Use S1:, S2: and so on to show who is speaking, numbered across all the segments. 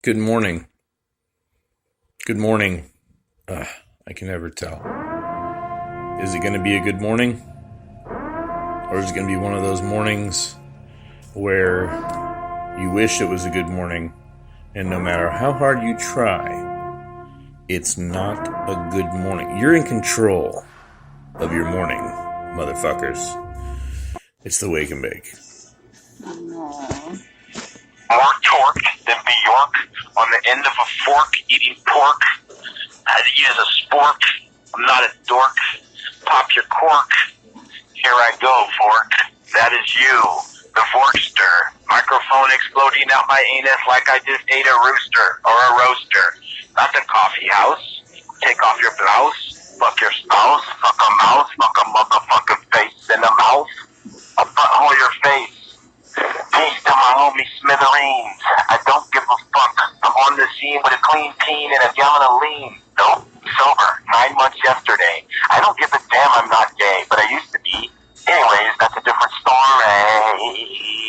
S1: Good morning. Good morning. I can never tell. Is it going to be a good morning? Or is it going to be one of those mornings where you wish it was a good morning, and no matter how hard you try, it's not a good morning? You're in control of your morning, motherfuckers. It's the Wake and Bake.
S2: More torque than Bjork on the end of a fork eating pork. I had to eat as a spork. I'm not a dork. Pop your cork. Here I go, fork. That is you, the forkster. Microphone exploding out my anus like I just ate a rooster or a roaster. Not the coffee house. Take off your blouse. Fuck your spouse. Fuck a mouse. Fuck a motherfucking face in the mouth. I'll butthole your face. Peace to my homie Smithereens. I don't give a fuck. I'm on the scene with a clean teen and a gallon of lean. Nope, sober. 9 months yesterday. I don't give a damn I'm not gay, but I used to be. Anyways, that's a different story.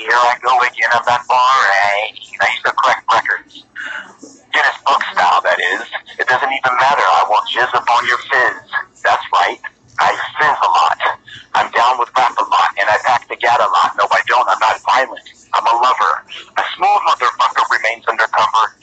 S2: Here I go again, I'm not boring. I used to collect records. Guinness Book style, that is. It doesn't even matter. I will jizz upon your fizz. That's right. I fizz a lot. I'm down with rap a lot, and I pack the gat a lot. No, I don't. I'm not violent. I'm a lover. A smooth motherfucker remains undercover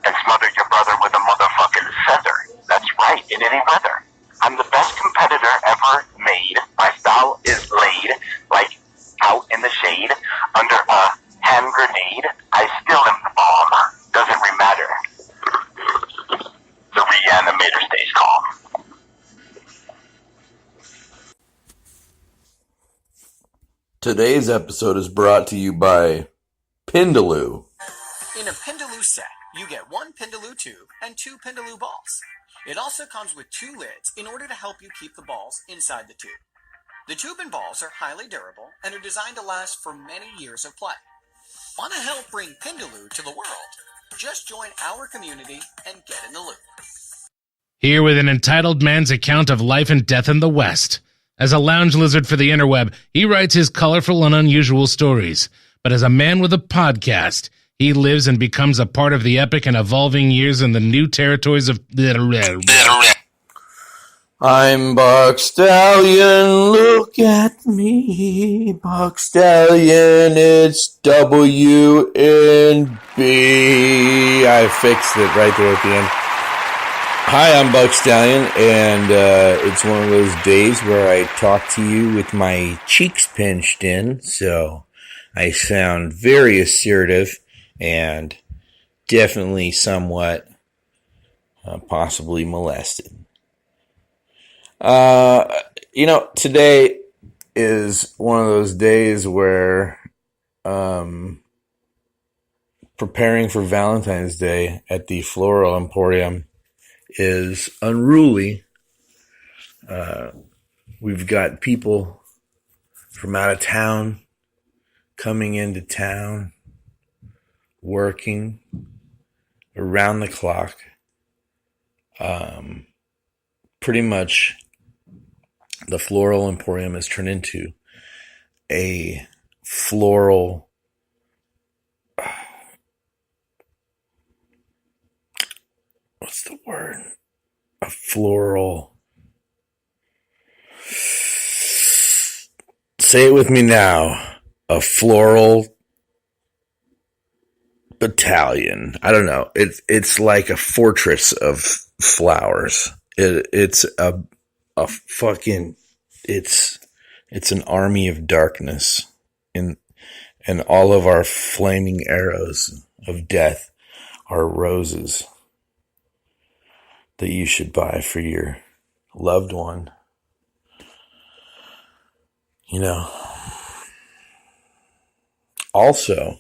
S2: and smother your brother with a motherfucking feather. That's right, in any weather. I'm the best competitor ever made. My style is laid, like out in the shade, under a hand grenade. I still am the bomb. Doesn't matter. The reanimator stays calm.
S1: Today's episode is brought to you by Pindaloo.
S3: In a Pindaloo set, you get 1 Pindaloo tube and 2 Pindaloo balls. It also comes with 2 lids in order to help you keep the balls inside the tube. The tube and balls are highly durable and are designed to last for many years of play. Want to help bring Pindaloo to the world? Just join our community and get in the loop.
S4: Here with an entitled man's account of life and death in the West. As a lounge lizard for the interweb, he writes his colorful and unusual stories. But as a man with a podcast, he lives and becomes a part of the epic and evolving years in the new territories of...
S1: I'm Buck Stallion, look at me, Buck Stallion, it's W&B. I fixed it right there at the end. Hi, I'm Buck Stallion, and it's one of those days where I talk to you with my cheeks pinched in, so I sound very assertive and definitely somewhat possibly molested. Today is one of those days where preparing for Valentine's Day at the Floral Emporium is unruly. We've got people from out of town coming into town, working around the clock. Pretty much the Floral Emporium has turned into a floral what's the word? A floral. Say it with me now. A floral battalion. I don't know. It's like a fortress of flowers. It's a fucking. It's an army of darkness, and all of our flaming arrows of death are roses that you should buy for your loved one. Also,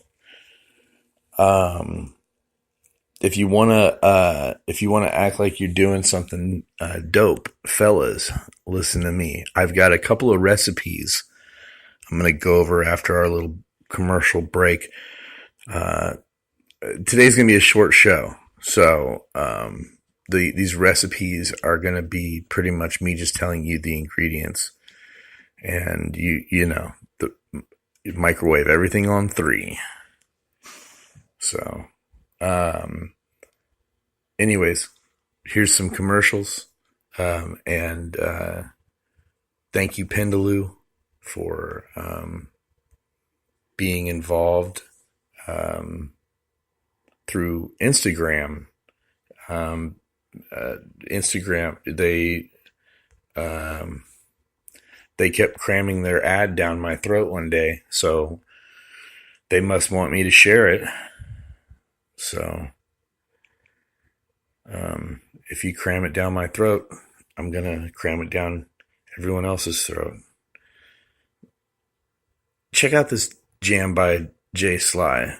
S1: if you wanna act like you're doing something dope, fellas, listen to me. I've got a couple of recipes I'm gonna go over after our little commercial break. Today's gonna be a short show, so these recipes are gonna be pretty much me just telling you the ingredients, and the microwave everything on 3. So Anyways, here's some commercials. And thank you, Pendaloo, for being involved through Instagram. Instagram, they kept cramming their ad down my throat one day, so they must want me to share it. So if you cram it down my throat, I'm gonna cram it down everyone else's throat. Check out this jam by Jay Sly.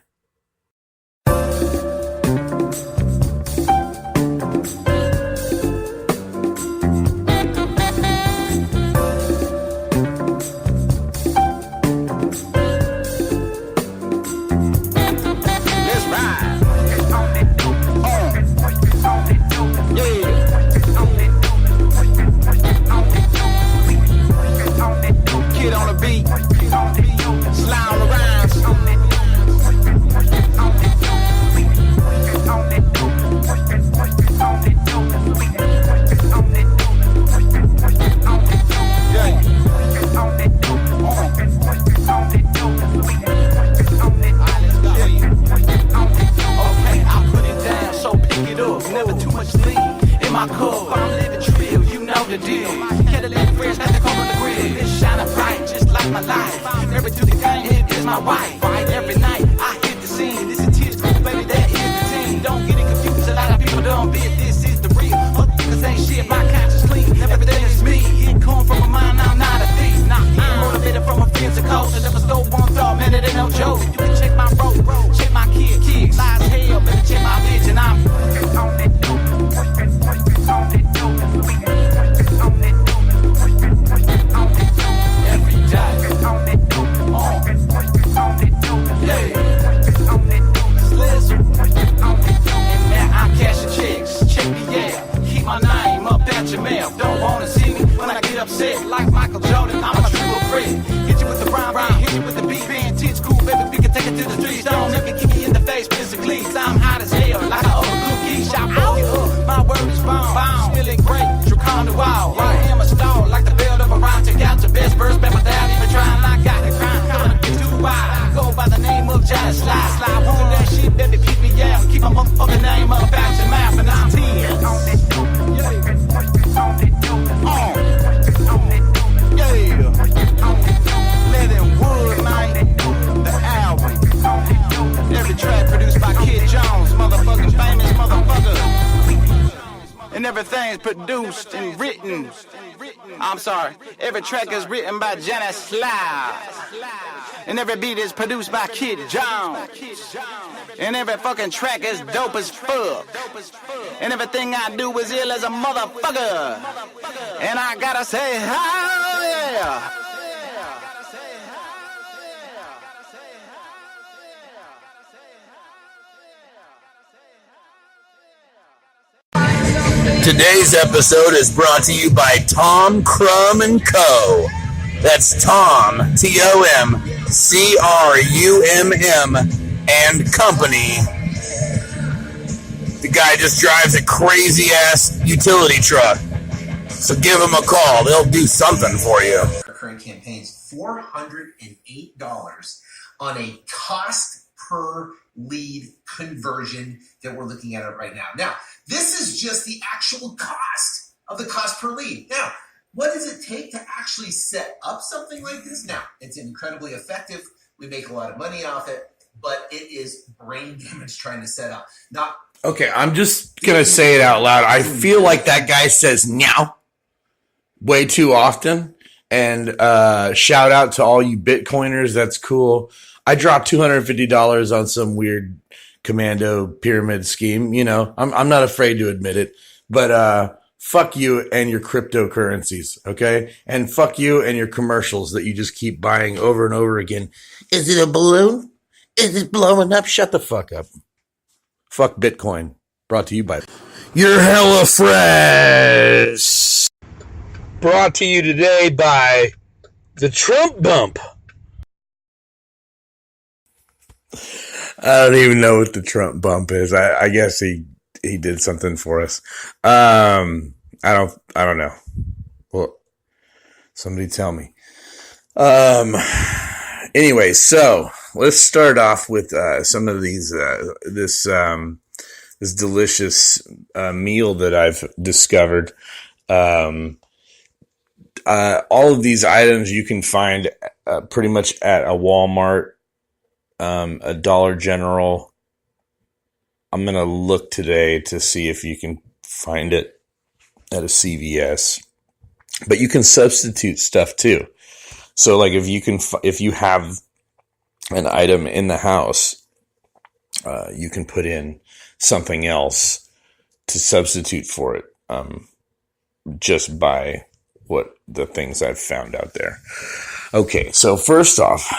S5: Every track is written by Janet Sly. And every beat is produced by Kid Jones. And every fucking track is dope as fuck. And everything I do is ill as a motherfucker. And I gotta say, hell yeah.
S6: Today's episode is brought to you by Tom Crum & Co. That's Tom, T-O-M-C-R-U-M-M and Company. The guy just drives a crazy-ass utility truck. So give him a call. They'll do something for you.
S7: Our current campaign's $408 on a cost per lead conversion that we're looking at right now. Now, this is just the actual cost of the cost per lead. Now, what does it take to actually set up something like this? Now, it's incredibly effective. We make a lot of money off it, but it is brain damage trying to set up. Not
S1: Okay, I'm just going to say it out loud. I feel like that guy says "now" way too often. And shout out to all you Bitcoiners. That's cool. I dropped $250 on some weird commando pyramid scheme. You know, I'm not afraid to admit it, but fuck you and your cryptocurrencies, okay? And fuck you and your commercials that you just keep buying over and over again. Is it a balloon? Is it blowing up? Shut the fuck up. Fuck Bitcoin. Brought to you by You're Hella Fresh. Brought to you today by the Trump Bump. I don't even know what the Trump bump is. I guess he did something for us. I don't know. Well, somebody tell me. Anyway, so let's start off with some of these this delicious meal that I've discovered. All of these items you can find pretty much at a Walmart, a Dollar General. I'm going to look today to see if you can find it at a CVS. But you can substitute stuff too. So like if you have an item in the house, you can put in something else to substitute for it, just by what the things I've found out there. Okay, so first off,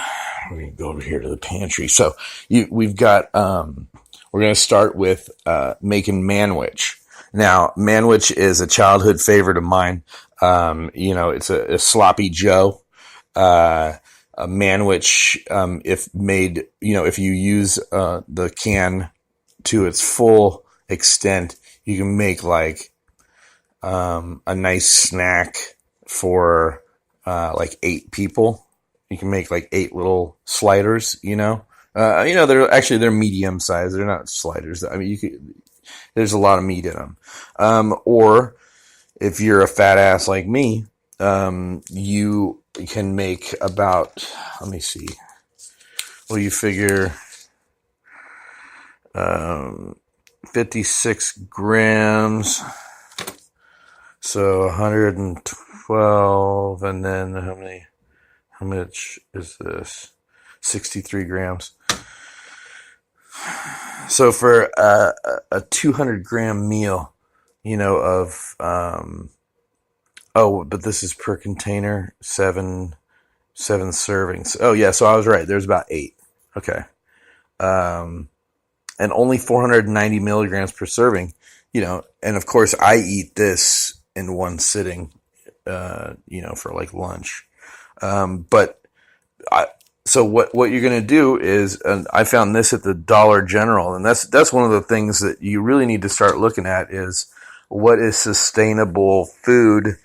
S1: we're going to go over here to the pantry. So we've got, we're going to start with making manwich. Now, manwich is a childhood favorite of mine. It's a sloppy Joe. A manwich, if made, if you use the can to its full extent, you can make like a nice snack for like 8 people. You can make like 8 little sliders, they're medium size. They're not sliders. I mean, there's a lot of meat in them. Or if you're a fat ass like me, you can make about, let me see. Well, you figure 56 grams. So 112, and then how much is this? 63 grams. So for a 200 gram meal, of, but this is per container, 7 servings. Oh yeah. So I was right. There's about 8. Okay. And only 490 milligrams per serving, and of course I eat this in one sitting, for like lunch. So what you're going to do is, I found this at the Dollar General, and that's one of the things that you really need to start looking at is what is sustainable food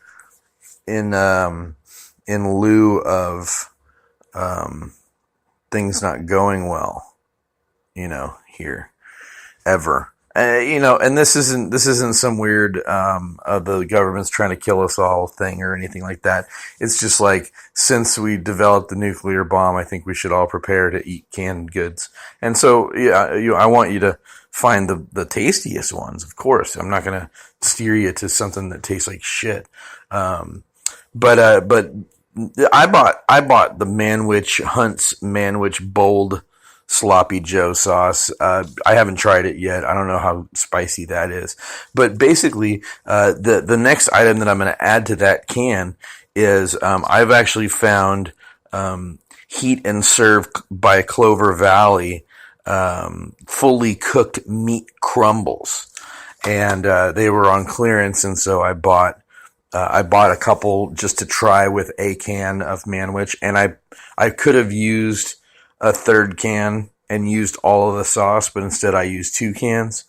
S1: in lieu of, things not going well, here ever. And this isn't some weird, the government's trying to kill us all thing or anything like that. It's just like, since we developed the nuclear bomb, I think we should all prepare to eat canned goods. And so, I want you to find the tastiest ones, of course. I'm not going to steer you to something that tastes like shit. But I bought the Manwich Hunt's Manwich Bold Sloppy Joe sauce. I haven't tried it yet. I don't know how spicy that is. But basically, the next item that I'm going to add to that can is, I've actually found, Heat and Serve by Clover Valley, fully cooked meat crumbles. And, they were on clearance. And so I bought a couple just to try with a can of Manwich. And I could have used a third can and used all of the sauce, but instead I used 2 cans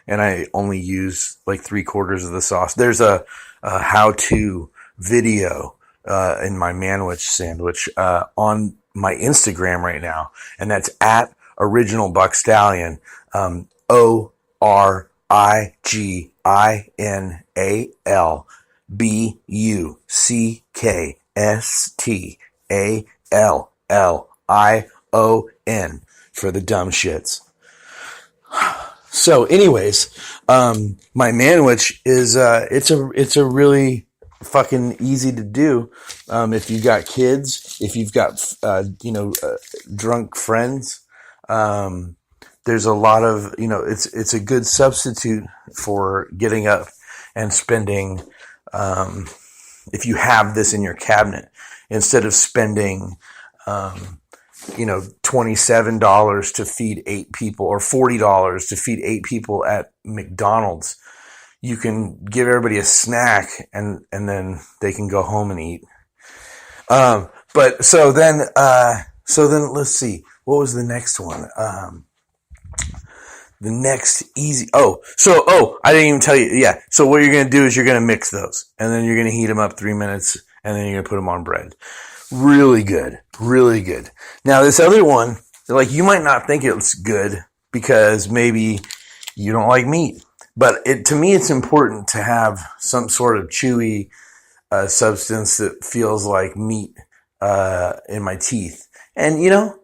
S1: and I only used like 3/4 of the sauce. There's a how-to video, in my Manwich sandwich, on my Instagram right now. And that's at Original Buck Stallion, ORIGINALBUCKSTALLION for the dumb shits. So anyways, my manwich is, it's a really fucking easy to do. If you got kids, if you've got, drunk friends, there's a lot of, it's a good substitute for getting up and spending, if you have this in your cabinet, instead of spending, $27 to feed 8 people or $40 to feed 8 people at McDonald's, you can give everybody a snack and then they can go home and eat. So then let's see, what was the next one? the next easy. I didn't even tell you. Yeah. So what you're going to do is you're going to mix those, and then you're going to heat them up 3 minutes, and then you're going to put them on bread. Really good. Really good. Now, this other one, like, you might not think it's good because maybe you don't like meat, but to me, it's important to have some sort of chewy substance that feels like meat in my teeth. And,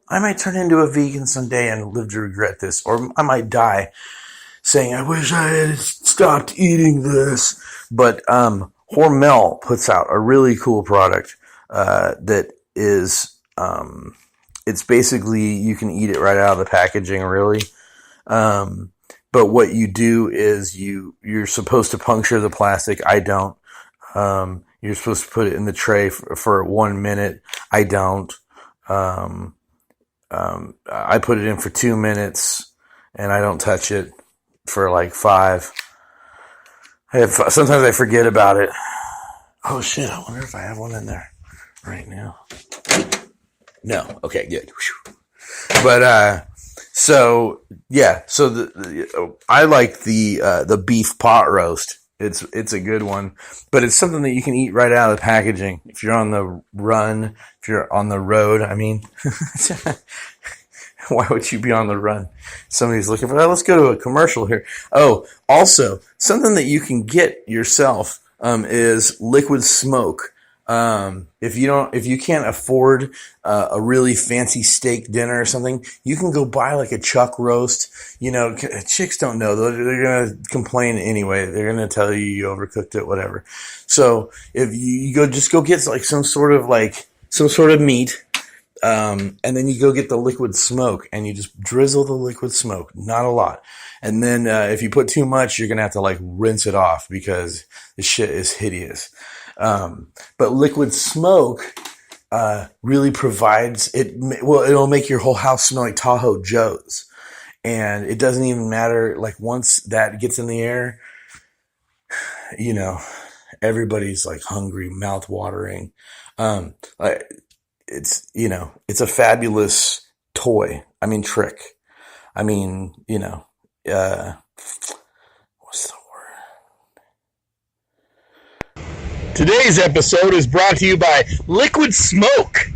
S1: I might turn into a vegan someday and live to regret this, or I might die saying, I wish I had stopped eating this. But Hormel puts out a really cool product that is, it's basically, you can eat it right out of the packaging, really. But what you do is you're supposed to puncture the plastic. I don't. You're supposed to put it in the tray for 1 minute. I don't. I put it in for 2 minutes and I don't touch it for like 5. Sometimes I forget about it. Oh shit, I wonder if I have one in there right now. No. Okay, good. But, so I like the beef pot roast. It's a good one, but it's something that you can eat right out of the packaging. If you're on the run, if you're on the road, I mean, why would you be on the run? Somebody's looking for that. Let's go to a commercial here. Oh, also something that you can get yourself, is liquid smoke. If you can't afford a really fancy steak dinner or something, you can go buy like a chuck roast. Chicks don't know though. They're gonna complain anyway. They're gonna tell you overcooked it, whatever. So if you go get like some sort of meat, and then you go get the liquid smoke and you just drizzle the liquid smoke, not a lot. And then if you put too much, you're gonna have to like rinse it off because the shit is hideous. But liquid smoke, really provides it. Well, it'll make your whole house smell like Tahoe Joe's. And it doesn't even matter. Like once that gets in the air, everybody's like hungry, mouth watering. It's a fabulous toy. I mean, trick. I mean, what's the word? Today's episode is brought to you by Liquid Smoke.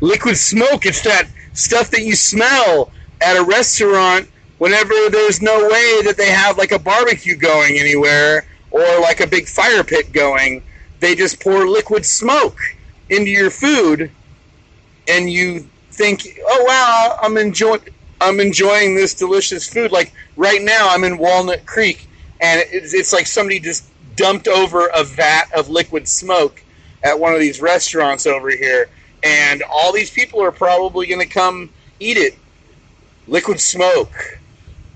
S1: Liquid Smoke, it's that stuff that you smell at a restaurant whenever there's no way that they have like a barbecue going anywhere or like a big fire pit going. They just pour liquid smoke into your food and you think, oh wow, I'm enjoying this delicious food. Like right now I'm in Walnut Creek and it's like somebody just dumped over a vat of liquid smoke at one of these restaurants over here, and all these people are probably going to come eat it. Liquid smoke.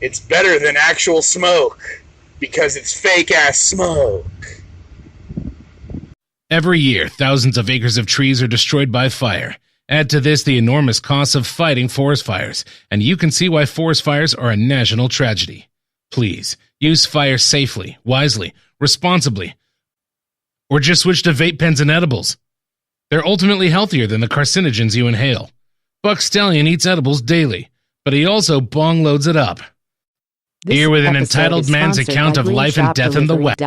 S1: It's better than actual smoke because it's fake ass smoke.
S4: Every year, thousands of acres of trees are destroyed by fire. Add to this the enormous costs of fighting forest fires, and you can see why forest fires are a national tragedy. Please, use fire safely, wisely, responsibly, or just switch to vape pens and edibles. They're ultimately healthier than the carcinogens you inhale. Buck Stallion eats edibles daily, but he also bong loads it up. Here with an entitled man's account of life and death in the West.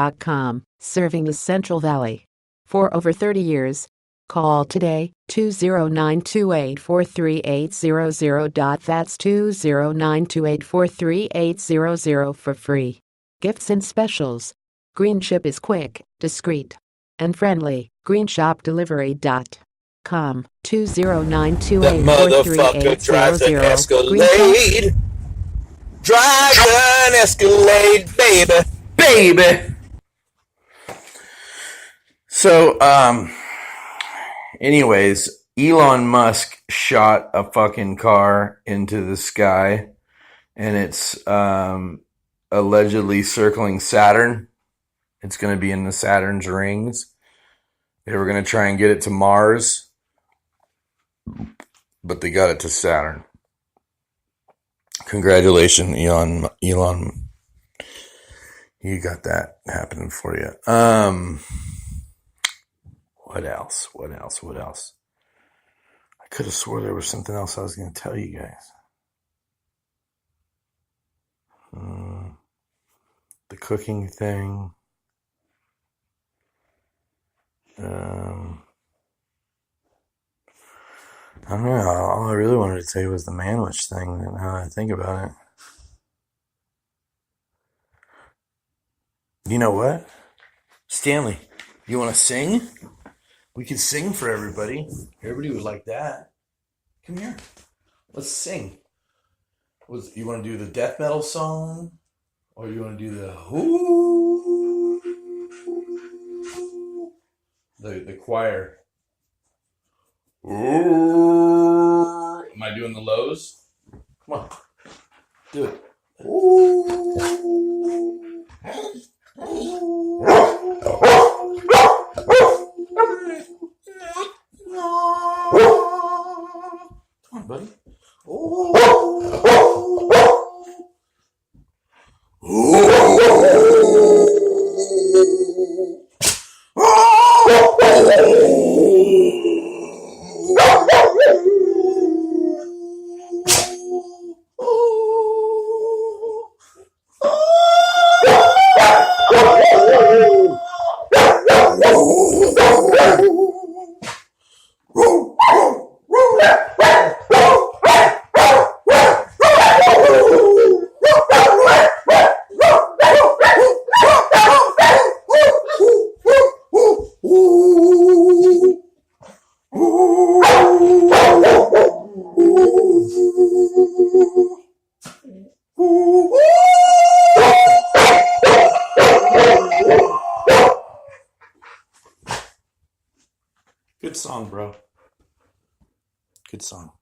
S8: Serving the Central Valley for over 30 years. Call today, 20928438800. That's 20928438800 for free. Gifts and specials. Green Ship is quick, discreet, and friendly. GreenShopDelivery.com. 20928438800.
S6: Motherfucker drives an Escalade. Drives an Escalade, baby.
S1: So, anyways, Elon Musk shot a fucking car into the sky, and it's allegedly circling Saturn. It's going to be in the Saturn's rings. They were going to try and get it to Mars, but they got it to Saturn. Congratulations, Elon. You got that happening for you. What else? I could have swore there was something else I was going to tell you guys. The cooking thing. I don't know. All I really wanted to say was the manwich thing. Now that I think about it, you know what, Stanley, you want to sing? We could sing for everybody. Everybody would like that. Come here. Let's sing. You want to do the death metal song, or you want to do the whoo? The choir. Ooh. Am I doing the lows? Come on. Do it. Ooh. Come on, buddy. Good song, bro. Good song.